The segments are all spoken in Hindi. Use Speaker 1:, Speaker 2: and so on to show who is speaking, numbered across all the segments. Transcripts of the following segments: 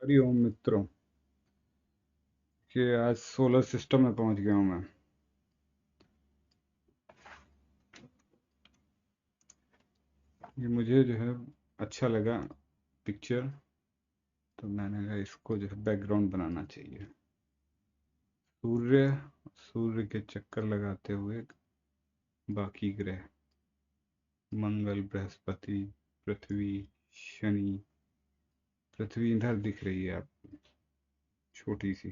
Speaker 1: हरिओम मित्रों। कि आज सोलर सिस्टम में पहुंच गया हूं मैं। ये मुझे जो है अच्छा लगा पिक्चर। तो मैंने कहा इसको जो है बैकग्राउंड बनाना चाहिए। सूर्य सूर्य के चक्कर लगाते हुए बाकी ग्रह, मंगल, बृहस्पति, पृथ्वी, शनि। पृथ्वी इधर दिख रही है आप, छोटी सी।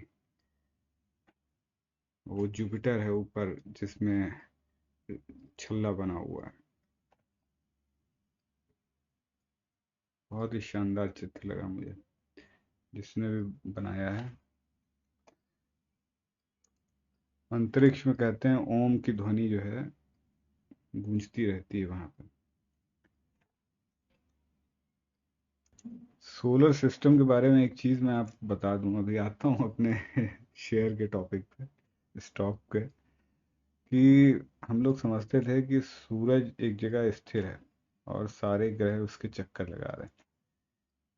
Speaker 1: वो जुपिटर है ऊपर, जिसमें छल्ला बना हुआ है। बहुत ही शानदार चित्र लगा मुझे, जिसने भी बनाया है। अंतरिक्ष में कहते हैं ओम की ध्वनि जो है गूंजती रहती है वहां पर। सोलर सिस्टम के बारे में एक चीज मैं आपको बता दूं, अभी आता हूं अपने शेयर के टॉपिक पे, स्टॉक के। कि हम लोग समझते थे कि सूरज एक जगह स्थिर है और सारे ग्रह उसके चक्कर लगा रहे हैं।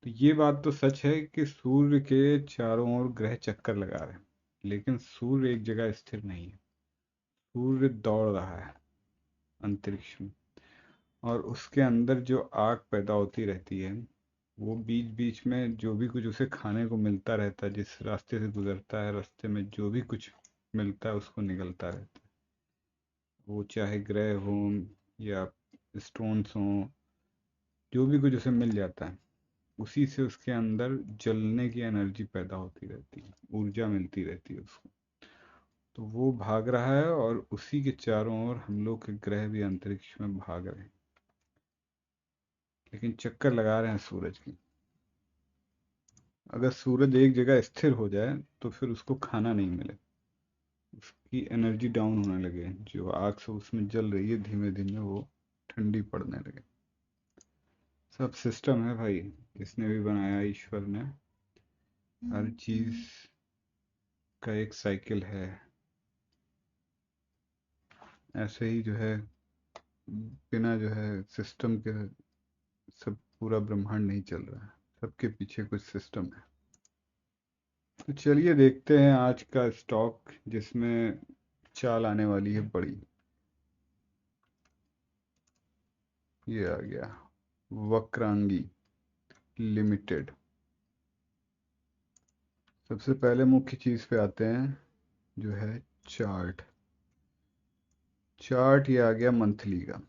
Speaker 1: तो ये बात तो सच है कि सूर्य के चारों ओर ग्रह चक्कर लगा रहे हैं, लेकिन सूर्य एक जगह स्थिर नहीं है। सूर्य दौड़ रहा है अंतरिक्ष में, और उसके अंदर जो आग पैदा होती रहती है, वो बीच बीच में जो भी कुछ उसे खाने को मिलता रहता है, जिस रास्ते से गुजरता है, रास्ते में जो भी कुछ मिलता है उसको निगलता रहता है। वो चाहे ग्रह हो या स्टोन्स हों, जो भी कुछ उसे मिल जाता है, उसी से उसके अंदर जलने की एनर्जी पैदा होती रहती है, ऊर्जा मिलती रहती है उसको। तो वो भाग रहा है और उसी के चारों ओर हम लोग के ग्रह भी अंतरिक्ष में भाग रहे हैं, लेकिन चक्कर लगा रहे हैं सूरज की। अगर सूरज एक जगह स्थिर हो जाए तो फिर उसको खाना नहीं मिले, उसकी एनर्जी डाउन होने लगे, जो आग से उसमें जल रही है धीमे धीमे वो ठंडी पड़ने लगे। सब सिस्टम है भाई, किसने भी बनाया, ईश्वर ने। हर चीज का एक साइकिल है। ऐसे ही जो है, बिना जो है सिस्टम के सब पूरा ब्रह्मांड नहीं चल रहा है। सबके पीछे कुछ सिस्टम है। तो चलिए देखते हैं आज का स्टॉक, जिसमें चाल आने वाली है बड़ी। ये आ गया वक्रांगी लिमिटेड। सबसे पहले मुख्य चीज पे आते हैं, जो है चार्ट। चार्ट ये आ गया मंथली का।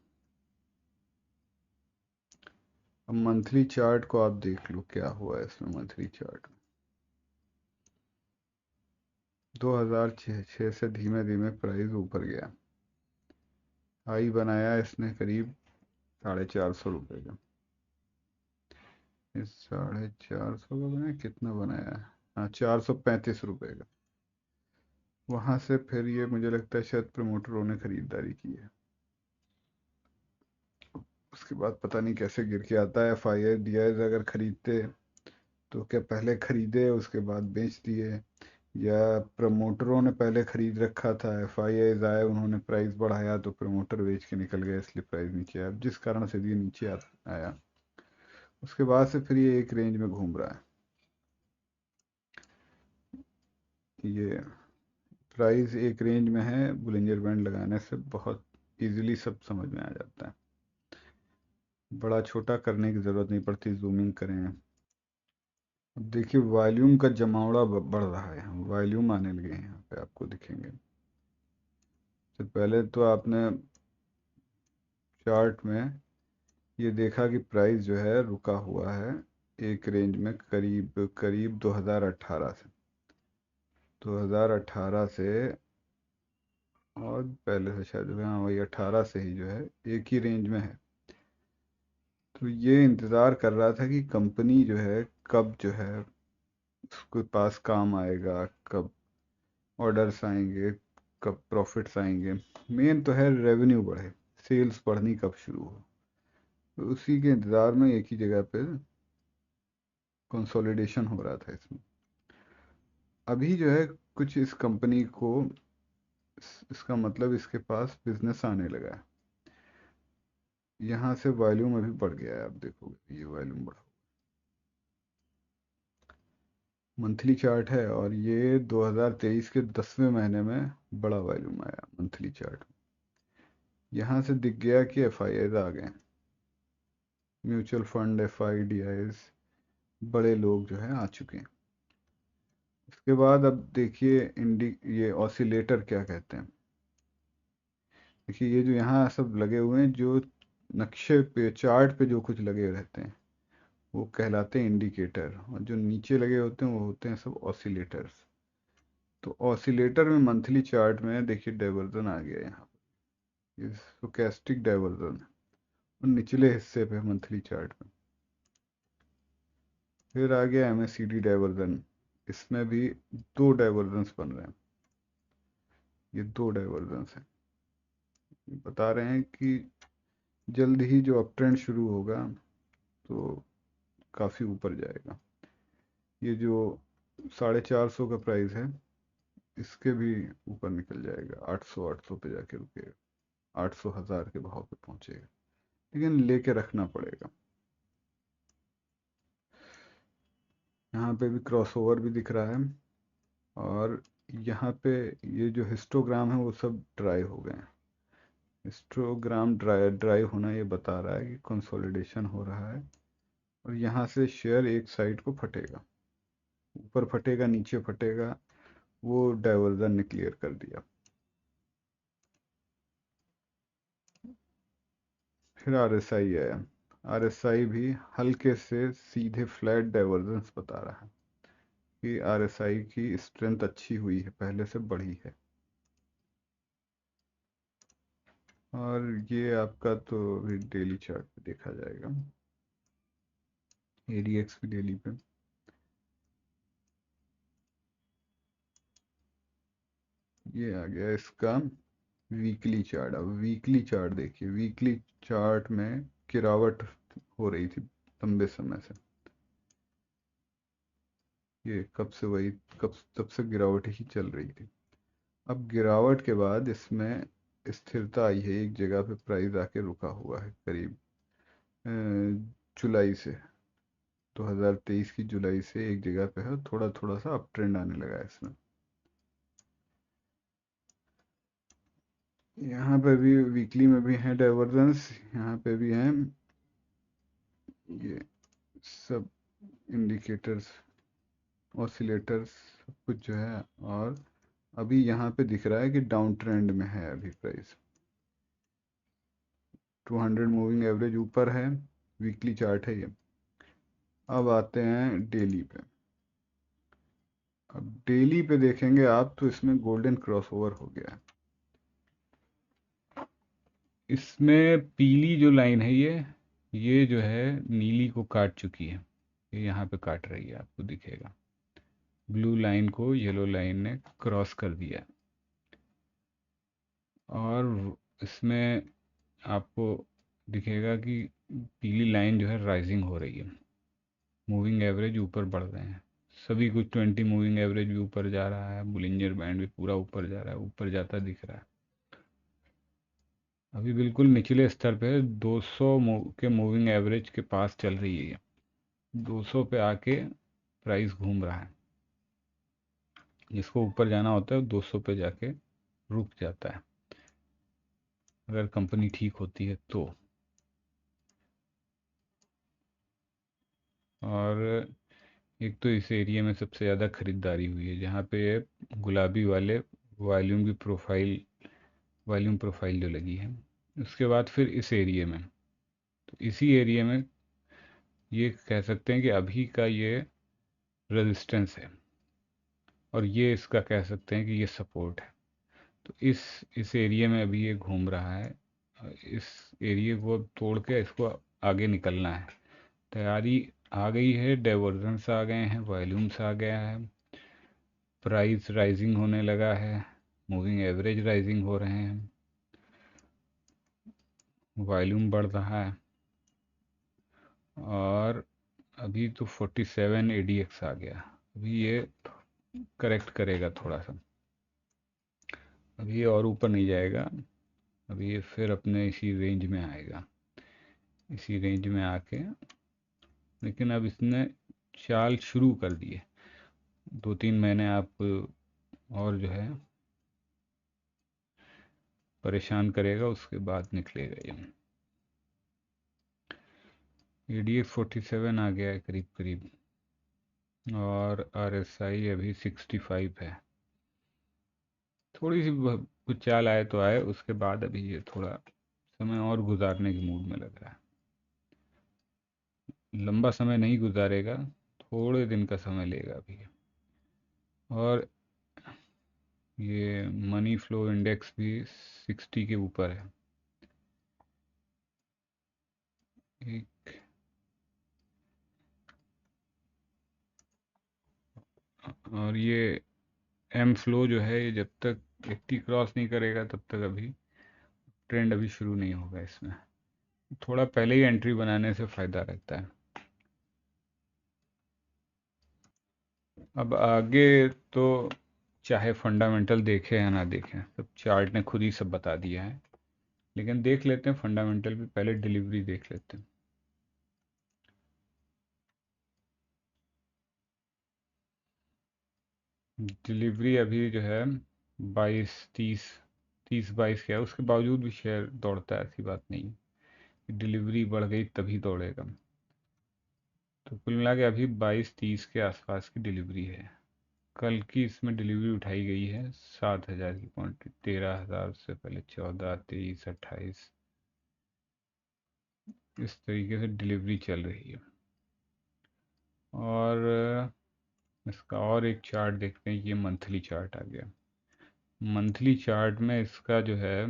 Speaker 1: अब मंथली चार्ट को आप देख लो क्या हुआ है इसमें। मंथली चार्ट 2006 से धीमे धीमे प्राइस ऊपर गया। हाई बनाया इसने करीब 450 रुपये का। इस 450 का बनाया, कितना बनाया है, हाँ 435 रुपये का। वहां से फिर ये मुझे लगता है शायद प्रमोटरों ने खरीदारी की है। उसके बाद पता नहीं कैसे गिर के आता है। F I I D I अगर खरीदते तो क्या पहले खरीदे उसके बाद बेच दिए, या प्रमोटरों ने पहले खरीद रखा था, एफ आई आईज आए उन्होंने प्राइस बढ़ाया तो प्रमोटर बेच के निकल गए, इसलिए प्राइस नीचे आया। अब जिस कारण से ये नीचे आया, उसके बाद से फिर ये एक रेंज में घूम रहा है। ये प्राइस एक रेंज में है, बुलिंजर बैंड लगाने से बहुत इजीली सब समझ में आ जाता है। बड़ा छोटा करने की ज़रूरत नहीं पड़ती, जूमिंग करें। अब देखिए वॉल्यूम का जमावड़ा बढ़ रहा है, वॉल्यूम आने लगे हैं यहाँ पे, आपको दिखेंगे। तो पहले तो आपने चार्ट में ये देखा कि प्राइस जो है रुका हुआ है एक रेंज में, करीब करीब 2018 से। 2018 से, और पहले से शायद, हाँ वही 18 से ही जो है एक ही रेंज में है। तो ये इंतज़ार कर रहा था कि कंपनी जो है कब जो है उसके पास काम आएगा, कब ऑर्डर्स आएंगे, कब प्रॉफिट्स आएंगे। मेन तो है रेवेन्यू बढ़े, सेल्स बढ़नी कब शुरू हो। तो उसी के इंतज़ार में एक ही जगह पे कंसोलिडेशन हो रहा था इसमें। अभी जो है कुछ इस कंपनी को, इसका मतलब इसके पास बिजनेस आने लगा है। यहाँ से वॉल्यूम अभी बढ़ गया है, आप देखोगे ये वॉल्यूम बढ़ा। मंथली चार्ट है और ये 2023 के 10वें महीने में बड़ा वॉल्यूम आया मंथली चार्ट। यहाँ से दिख गया कि एफआईआईज आ गए, म्यूचुअल फंड, एफआई, डीआईज, बड़े लोग जो है आ चुके हैं। उसके बाद अब देखिए ये ऑसिलेटर क्या कहते हैं। देखिए ये जो यहाँ सब लगे हुए हैं, जो नक्शे पे, चार्ट पे जो कुछ लगे रहते हैं वो कहलाते हैं इंडिकेटर, और जो नीचे लगे होते हैं वो होते हैं सब ऑसिलेटर्स। तो ऑसिलेटर में मंथली चार्ट में देखिए डाइवर्जन आ गया यहाँ पर, ये स्टोकेस्टिक डाइवर्जन और निचले हिस्से पे मंथली चार्ट में। फिर आ गया एमएसीडी डाइवर्जन, इसमें भी दो डाइवर्जन्स बन रहे हैं। ये दो डाइवर्जन्स हैं, बता रहे हैं कि जल्द ही जो अप ट्रेंड शुरू होगा तो काफ़ी ऊपर जाएगा। ये जो 450 का प्राइस है इसके भी ऊपर निकल जाएगा, 800 पे जाके रुकेगा, 800 1000 के भाव पे पहुंचेगा, लेकिन लेके रखना पड़ेगा। यहाँ पे भी क्रॉसओवर भी दिख रहा है, और यहाँ पे ये जो हिस्टोग्राम है वो सब ड्राई हो गए हैं। हिस्टोग्राम ड्राई होना ये बता रहा है कि कंसोलिडेशन हो रहा है, और यहाँ से शेयर एक साइड को फटेगा, ऊपर फटेगा नीचे फटेगा, वो डाइवर्जन ने क्लियर कर दिया। फिर आरएसआई आया, आरएसआई भी हल्के से सीधे फ्लैट डाइवर्जेंस बता रहा है कि आरएसआई की स्ट्रेंथ अच्छी हुई है, पहले से बढ़ी है। और ये आपका तो अभी डेली चार्ट पे देखा जाएगा, एडीएक्स भी डेली पे। ये आ गया इसका वीकली चार्ट। अब वीकली चार्ट देखिए, वीकली चार्ट में गिरावट हो रही थी लंबे समय से, ये कब से वही कब तब से गिरावट ही चल रही थी। अब गिरावट के बाद इसमें स्थिरता आई है, एक जगह पे प्राइस आके रुका हुआ है करीब जुलाई से, 2023 की जुलाई से एक जगह पे है, थोड़ा थोड़ा सा अप ट्रेंड आने लगा है इसमें। यहाँ पे भी वीकली में भी है डाइवर्जेंस, यहाँ पे भी हैं ये सब इंडिकेटर्स, ऑसिलेटर्स, सब कुछ जो है। और अभी यहाँ पे दिख रहा है कि डाउन ट्रेंड में है अभी प्राइस, 200 मूविंग एवरेज ऊपर है, वीकली चार्ट है ये। अब आते हैं डेली पे। अब डेली पे देखेंगे आप तो इसमें गोल्डन क्रॉसओवर हो गया है। इसमें पीली जो लाइन है ये जो है नीली को काट चुकी है, ये यहाँ पे काट रही है, आपको दिखेगा। ब्लू लाइन को येलो लाइन ने क्रॉस कर दिया, और इसमें आपको दिखेगा कि पीली लाइन जो है राइजिंग हो रही है, मूविंग एवरेज ऊपर बढ़ रहे हैं सभी कुछ। 20 मूविंग एवरेज भी ऊपर जा रहा है, बुलिंजर बैंड भी पूरा ऊपर जा रहा है, ऊपर जाता दिख रहा है। अभी बिल्कुल निचले स्तर पे 200 के मूविंग एवरेज के पास चल रही है, 200 पे आके प्राइस घूम रहा है। जिसको ऊपर जाना होता है 200 पे जाके रुक जाता है, अगर कंपनी ठीक होती है तो। और एक तो इस एरिया में सबसे ज़्यादा खरीदारी हुई है, जहाँ पे गुलाबी वाले वॉल्यूम प्रोफाइल जो लगी है। उसके बाद फिर इस एरिया में, तो इसी एरिया में ये कह सकते हैं कि अभी का ये रेजिस्टेंस है, और ये इसका कह सकते हैं कि ये सपोर्ट है। तो इस एरिया में अभी ये घूम रहा है, इस एरिया को अब तोड़ के इसको आगे निकलना है। तैयारी आ गई है, डाइवर्जेंस आ गए हैं, वॉल्यूम्स आ गया है, प्राइस राइजिंग होने लगा है, मूविंग एवरेज राइजिंग हो रहे हैं, वॉल्यूम बढ़ रहा है, और अभी तो 47 एडीएक्स आ गया। अभी ये करेक्ट करेगा थोड़ा सा, अभी ये और ऊपर नहीं जाएगा, अभी ये फिर अपने इसी रेंज में आएगा, इसी रेंज में आके। लेकिन अब इसने चाल शुरू कर दी है, 2-3 महीने आप और जो है परेशान करेगा, उसके बाद निकलेगा ये। ADX 47 आ गया है करीब करीब, और RSI अभी 65 है। थोड़ी सी कुछ चाल आए तो आए, उसके बाद अभी ये थोड़ा समय और गुजारने के मूड में लग रहा है। लंबा समय नहीं गुजारेगा, थोड़े दिन का समय लेगा अभी। और ये मनी फ्लो इंडेक्स भी 60 के ऊपर है। एक और ये एम फ्लो जो है, ये जब तक 80 क्रॉस नहीं करेगा तब तक अभी ट्रेंड अभी शुरू नहीं होगा इसमें। थोड़ा पहले ही एंट्री बनाने से फ़ायदा रहता है। अब आगे तो चाहे फंडामेंटल देखें या ना देखें, सब चार्ट ने खुद ही सब बता दिया है। लेकिन देख लेते हैं फंडामेंटल भी, पहले डिलीवरी देख लेते हैं। डिलीवरी अभी जो है 22 30, 30-22 क्या है, उसके बावजूद भी शेयर दौड़ता है, ऐसी बात नहीं है। डिलीवरी बढ़ गई तभी दौड़ेगा। तो कुल मिला के अभी 22-30 के आसपास की डिलीवरी है। कल की इसमें डिलीवरी उठाई गई है 7,000 की क्वांटिटी, 13,000 से पहले 14, 23, 28, इस तरीके से डिलीवरी चल रही है। और इसका और एक चार्ट देखते हैं, ये मंथली चार्ट आ गया। मंथली चार्ट में इसका जो है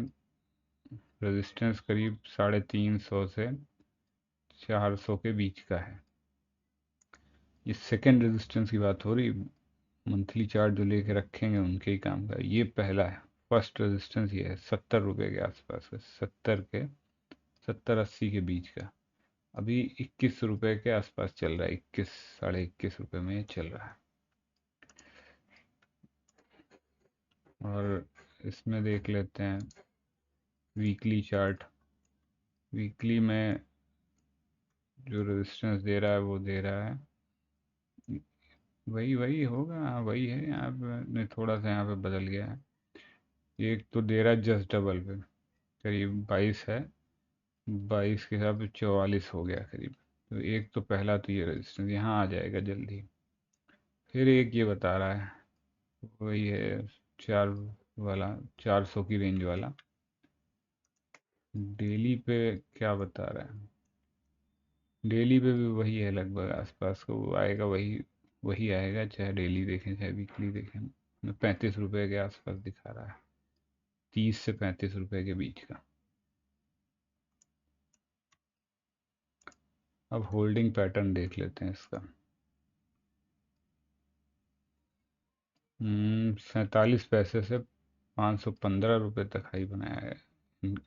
Speaker 1: रेजिस्टेंस करीब 350 से 400 के बीच का है। ये सेकेंड रेजिस्टेंस की बात हो रही, मंथली चार्ट जो लेके रखेंगे उनके ही काम का। ये पहला है, फर्स्ट रेजिस्टेंस ये है 70 रुपये के आसपास का, 70 80 के बीच का। अभी 21 रुपये के आसपास चल रहा है, 21 21.5 रुपये में ये चल रहा है। और इसमें देख लेते हैं वीकली चार्ट। वीकली में जो रेजिस्टेंस दे रहा है वो दे रहा है वही वही होगा, हाँ वही है। यहाँ पे नहीं, थोड़ा सा यहाँ पे बदल गया है। एक तो दे रहा है जस्ट डबल पे, करीब 22 है, 22 के हिसाब से 44 हो गया करीब। तो एक तो पहला तो ये रेजिस्टेंस यहाँ आ जाएगा जल्दी। फिर एक ये बता रहा है, वही है 4 वाला, 400 की रेंज वाला। डेली पे क्या बता रहा है, डेली पे भी वही है लगभग आसपास का, वो आएगा वही, वही आएगा, चाहे डेली देखें चाहे वीकली देखें। 35 रुपये के आसपास दिखा रहा है, 30 से 35 रुपये के बीच का। अब होल्डिंग पैटर्न देख लेते हैं इसका। 47 पैसे से 515 रुपये तक हाई बनाया है।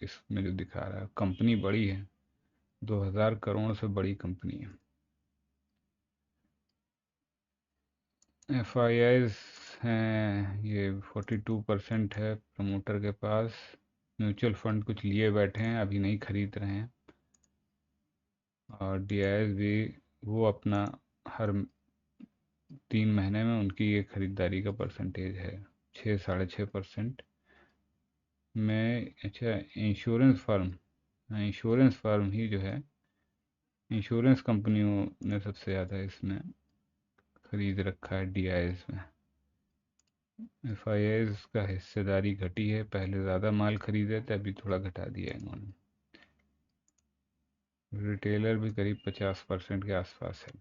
Speaker 1: इसमें जो दिखा रहा है, कंपनी बड़ी है, 2000 करोड़ से बड़ी कंपनी है। FIIs हैं, ये 42% है प्रमोटर के पास। म्यूचुअल फंड कुछ लिए बैठे हैं, अभी नहीं खरीद रहे हैं। और DIs भी वो अपना हर 3 महीने में उनकी ये खरीदारी का परसेंटेज है, 6 साढ़े 6% में। अच्छा, इंश्योरेंस फर्म, इंश्योरेंस फर्म ही जो है, इंश्योरेंस कंपनियों ने सबसे ज़्यादा इसमें खरीद रखा है DIs में। FIIs का हिस्सेदारी घटी है, पहले ज़्यादा माल खरीदे थे, अभी थोड़ा घटा दिया है इन्होंने। रिटेलर भी करीब 50% के आसपास है।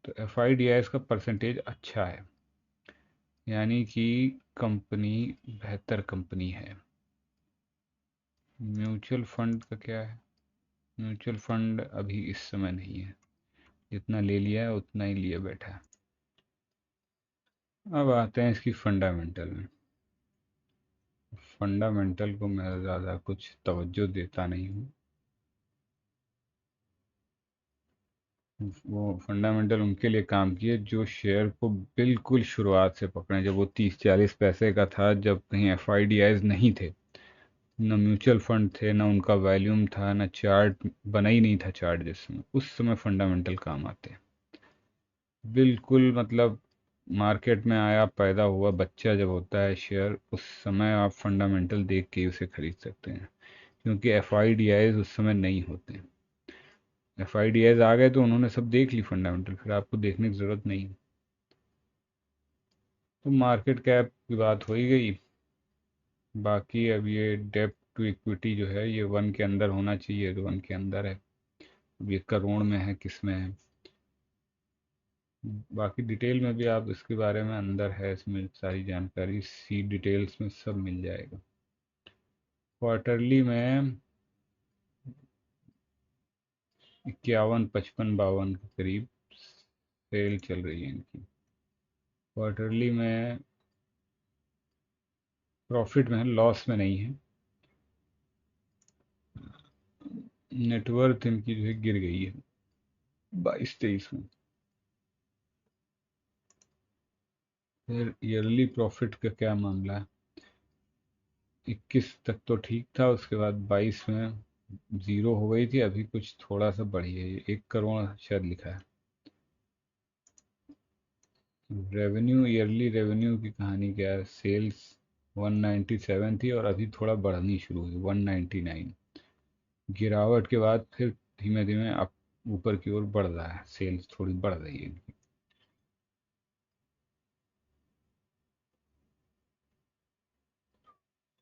Speaker 1: तो FIDIs का परसेंटेज अच्छा है, यानी कि कंपनी बेहतर कंपनी है। म्यूचुअल फंड का क्या है, म्यूचुअल फंड अभी इस समय नहीं है, जितना ले लिया है उतना ही लिए बैठा है। अब आते हैं इसकी फंडामेंटल में। फंडामेंटल को मैं ज़्यादा कुछ तवज्जो देता नहीं हूँ। वो फंडामेंटल उनके लिए काम किए जो शेयर को बिल्कुल शुरुआत से पकड़े, जब वो 30-40 पैसे का था, जब कहीं FIDIs नहीं थे, न म्यूचुअल फंड थे, न उनका वॉल्यूम था, न चार्ट बना ही नहीं था चार्ट जिसमें, उस समय फंडामेंटल काम आते हैं। बिल्कुल मतलब मार्केट में आया, पैदा हुआ, बच्चा जब होता है शेयर, उस समय आप फंडामेंटल देख के ही उसे खरीद सकते हैं, क्योंकि एफ आई डी आईज उस समय नहीं होते। एफ आई डी आईज आ गए तो उन्होंने सब देख ली फंडामेंटल, फिर आपको देखने की ज़रूरत नहीं है। तो मार्केट कैप की बात हो ही गई। बाकी अब ये डेप्ट टू इक्विटी जो है ये 1 के अंदर होना चाहिए, तो 1 के अंदर है। अब ये करोड़ में है, किस में है, बाकी डिटेल में भी आप इसके बारे में अंदर है, इसमें सारी जानकारी सी डिटेल्स में सब मिल जाएगा। क्वार्टरली में 51, 55, 52 के करीब सेल चल रही है इनकी। क्वार्टरली में प्रॉफिट में है, लॉस में नहीं है। नेटवर्थ इनकी जो है गिर गई है 22-23 में। फिर ईयरली प्रॉफिट का क्या मामला है, 21 तक तो ठीक था, उसके बाद 22 में ज़ीरो हो गई थी, अभी कुछ थोड़ा सा बढ़ी है, 1 करोड़ शायद लिखा है। रेवेन्यू, ईयरली रेवेन्यू की कहानी क्या है, सेल्स 197 थी और अभी थोड़ा बढ़नी शुरू हुई 199, गिरावट के बाद फिर धीमे धीमे अप ऊपर की ओर बढ़ रहा है, सेल्स थोड़ी बढ़ रही है इनकी।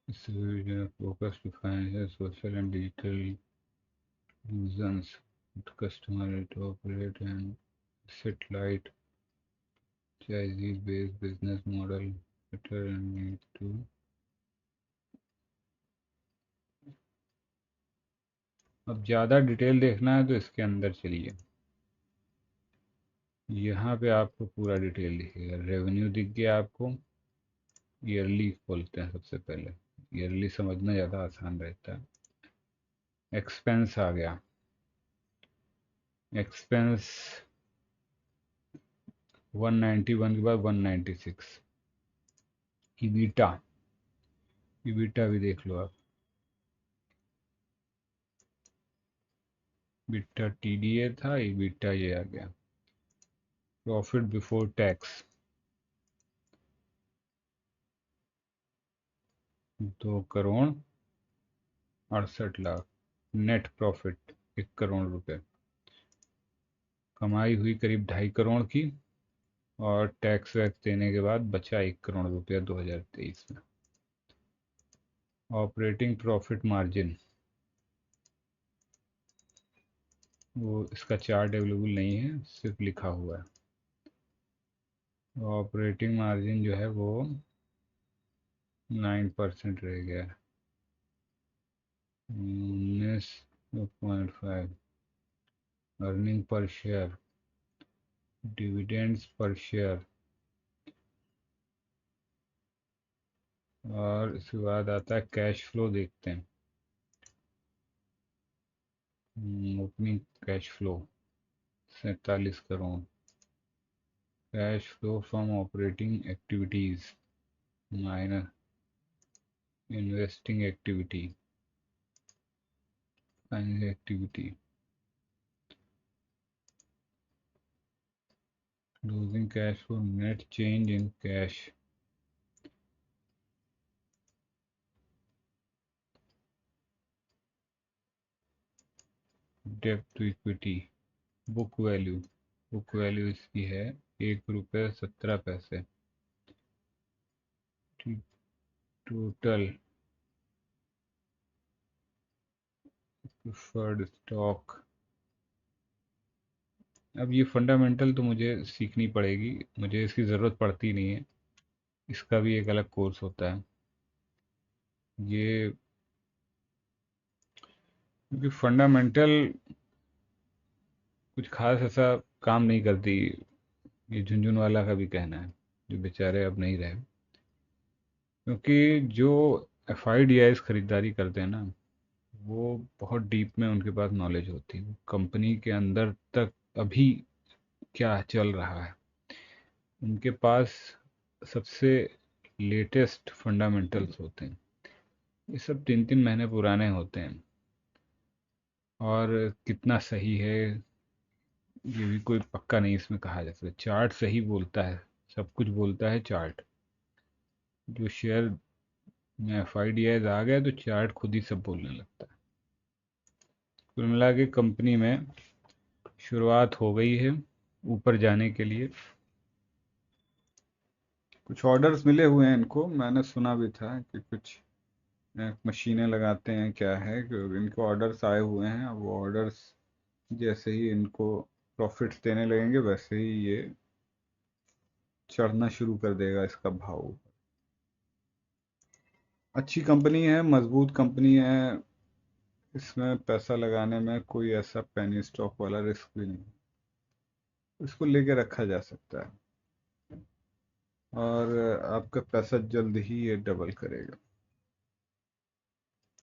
Speaker 1: Focus to financial, social and digital reasons customer to operate and asset light chassis based business model better and need to। अब ज़्यादा डिटेल देखना है तो इसके अंदर चलिए, यहाँ पे आपको पूरा डिटेल दिखेगा। रेवेन्यू दिख गया आपको, ईयरली खोलते हैं सबसे पहले, ईयरली समझना ज़्यादा आसान रहता है। एक्सपेंस आ गया, एक्सपेंस 191 के बाद 196। ईबीटा, ईबीटा भी देख लो आप, बीटा टीडीए था, ईबीटा ये आ गया। Profit before tax 2 crore 68 lakh, net profit 1 crore रुपए, कमाई हुई करीब 2.5 करोड़ की, और टैक्स वैक्स देने के बाद बचा 1 करोड़ रुपया 2023 में। ऑपरेटिंग प्रॉफिट मार्जिन, वो इसका चार्ट अवेलेबल नहीं है, सिर्फ लिखा हुआ है। ऑपरेटिंग मार्जिन जो है वो 9% रह गया है, 19.5। अर्निंग पर शेयर, डिविडेंड्स पर शेयर, और इसके बाद आता है कैश फ्लो, देखते हैं। Opening cash flow 47 crore, cash flow from operating activities minus investing activity, finance activity, losing cash flow, net change in cash, debt to equity, book value, book value इसकी है 1 रुपये 17 पैसे। टोटल प्रिफर्ड स्टॉक, अब ये फंडामेंटल तो मुझे सीखनी पड़ेगी, मुझे इसकी ज़रूरत पड़ती नहीं है, इसका भी एक अलग कोर्स होता है ये, क्योंकि फंडामेंटल कुछ खास ऐसा काम नहीं करती। ये झुनझुनवाला का भी कहना है, जो बेचारे अब नहीं रहे, क्योंकि जो एफ आई डी आईज खरीदारी करते हैं ना, वो बहुत डीप में उनके पास नॉलेज होती है, कंपनी के अंदर तक अभी क्या चल रहा है, उनके पास सबसे लेटेस्ट फंडामेंटल्स होते हैं। ये सब 3-3 महीने पुराने होते हैं, और कितना सही है ये भी कोई पक्का नहीं इसमें कहा जा सकता। चार्ट सही बोलता है, सब कुछ बोलता है चार्ट। जो शेयर में FIDs आ गया तो चार्ट खुद ही सब बोलने लगता है। कुल मिला के कंपनी में शुरुआत हो गई है ऊपर जाने के लिए। कुछ ऑर्डर्स मिले हुए हैं इनको, मैंने सुना भी था कि कुछ मशीनें लगाते हैं, क्या है कि इनको ऑर्डर्स आए हुए हैं। अब वो ऑर्डर्स जैसे ही इनको प्रॉफिट्स देने लगेंगे वैसे ही ये चढ़ना शुरू कर देगा इसका भाव। अच्छी कंपनी है, मजबूत कंपनी है, इसमें पैसा लगाने में कोई ऐसा पेनी स्टॉक वाला रिस्क भी नहीं, इसको लेके रखा जा सकता है और आपका पैसा जल्द ही ये डबल करेगा।